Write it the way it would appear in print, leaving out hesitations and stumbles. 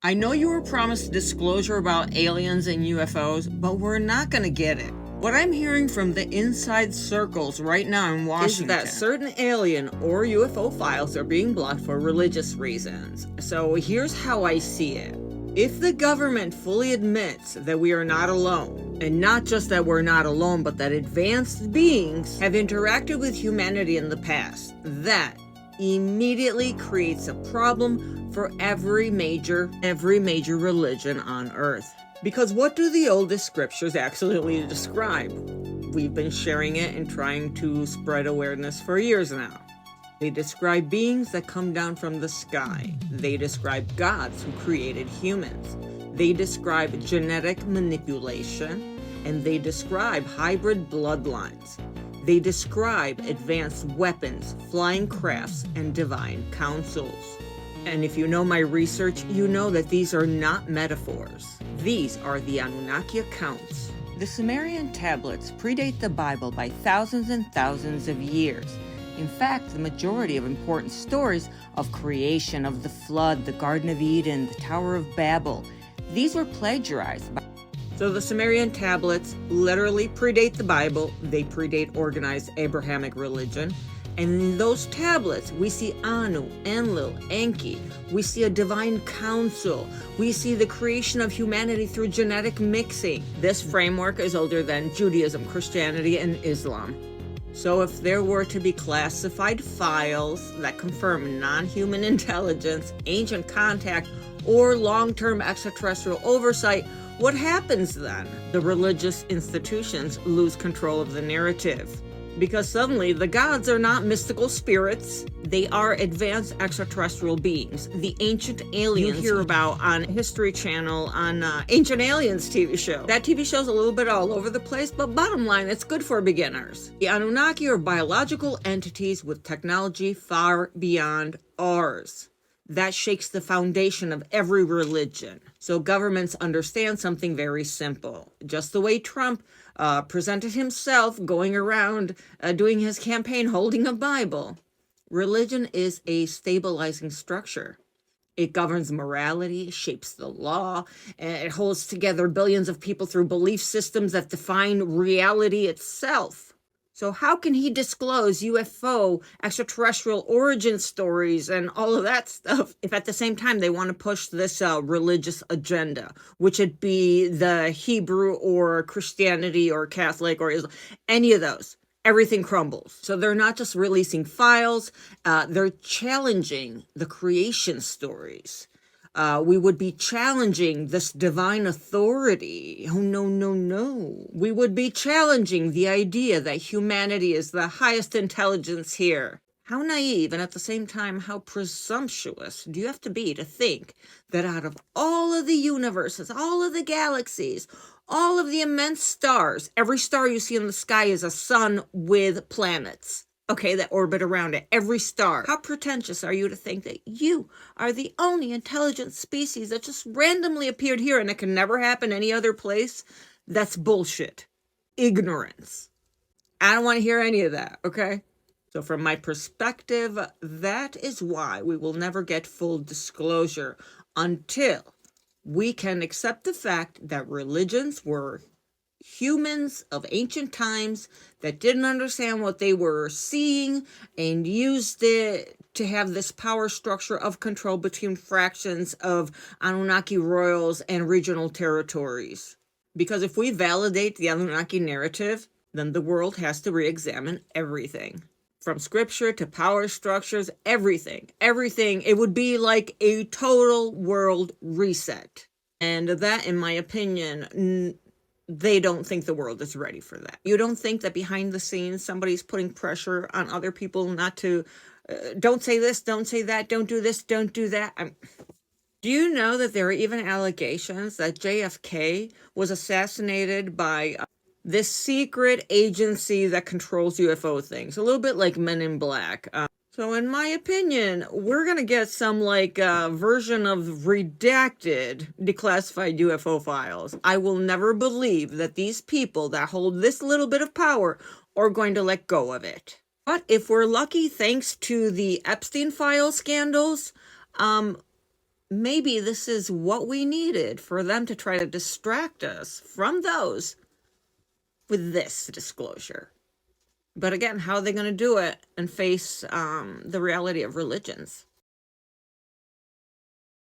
I know you were promised disclosure about aliens and UFOs, but we're not gonna get it. What I'm hearing from the inside circles right now in Washington is that certain alien or UFO files are being blocked for religious reasons. So here's how I see it. If the government fully admits that we are not alone, and not just that we're not alone, but that advanced beings have interacted with humanity in the past, that immediately creates a problem for every major religion on earth. Because what do the oldest scriptures actually describe? We've been sharing it and trying to spread awareness for years now. They describe beings that come down from the sky. They describe gods who created humans. They describe genetic manipulation, and they describe hybrid bloodlines. They describe advanced weapons, flying crafts, and divine councils. And if you know my research, you know that these are not metaphors. These are the Anunnaki accounts. The Sumerian tablets predate the Bible by thousands and thousands of years. In fact, the majority of important stories of creation, of the flood, the Garden of Eden, the Tower of Babel, these were plagiarized by. So the Sumerian tablets literally predate the Bible. They predate organized Abrahamic religion. And in those tablets, we see Anu, Enlil, Enki. We see a divine council. We see the creation of humanity through genetic mixing. This framework is older than Judaism, Christianity, and Islam. So if there were to be classified files that confirm non-human intelligence, ancient contact, or long-term extraterrestrial oversight, what happens then? The religious institutions lose control of the narrative. Because suddenly the gods are not mystical spirits, they are advanced extraterrestrial beings, the ancient aliens you hear about on History Channel, on Ancient Aliens TV show. That TV show's a little bit all over the place, but bottom line, it's good for beginners. The Anunnaki are biological entities with technology far beyond ours. That shakes the foundation of every religion. So governments understand something very simple. Just the way Trump presented himself going around doing his campaign holding a Bible. Religion is a stabilizing structure. It governs morality, shapes the law, and it holds together billions of people through belief systems that define reality itself. So how can he disclose UFO, extraterrestrial origin stories, and all of that stuff if at the same time they want to push this religious agenda, which would be the Hebrew or Christianity or Catholic or Islam, any of those? Everything crumbles. So they're not just releasing files, they're challenging the creation stories. We would be challenging this divine authority. Oh, no, no, no. We would be challenging the idea that humanity is the highest intelligence here. How naive and at the same time, how presumptuous do you have to be to think that out of all of the universes, all of the galaxies, all of the immense stars, every star you see in the sky is a sun with planets. Okay, that orbit around it, every star. How pretentious are you to think that you are the only intelligent species that just randomly appeared here and it can never happen any other place? That's bullshit. Ignorance. I don't want to hear any of that, okay? So from my perspective, that is why we will never get full disclosure until we can accept the fact that religions were humans of ancient times that didn't understand what they were seeing and used it to have this power structure of control between fractions of Anunnaki royals and regional territories. Because if we validate the Anunnaki narrative, then the world has to re-examine everything. From scripture to power structures, everything. It would be like a total world reset. And that, in my opinion, they don't think the world is ready for that. You don't think that behind the scenes somebody's putting pressure on other people not to, don't say this, don't say that, don't do this, don't do that. Do you know that there are even allegations that JFK was assassinated by this secret agency that controls UFO things? A little bit like Men in Black. So in my opinion, we're going to get some version of redacted, declassified UFO files. I will never believe that these people that hold this little bit of power are going to let go of it. But if we're lucky, thanks to the Epstein file scandals, maybe this is what we needed for them to try to distract us from those with this disclosure. But again, how are they going to do it and face the reality of religions?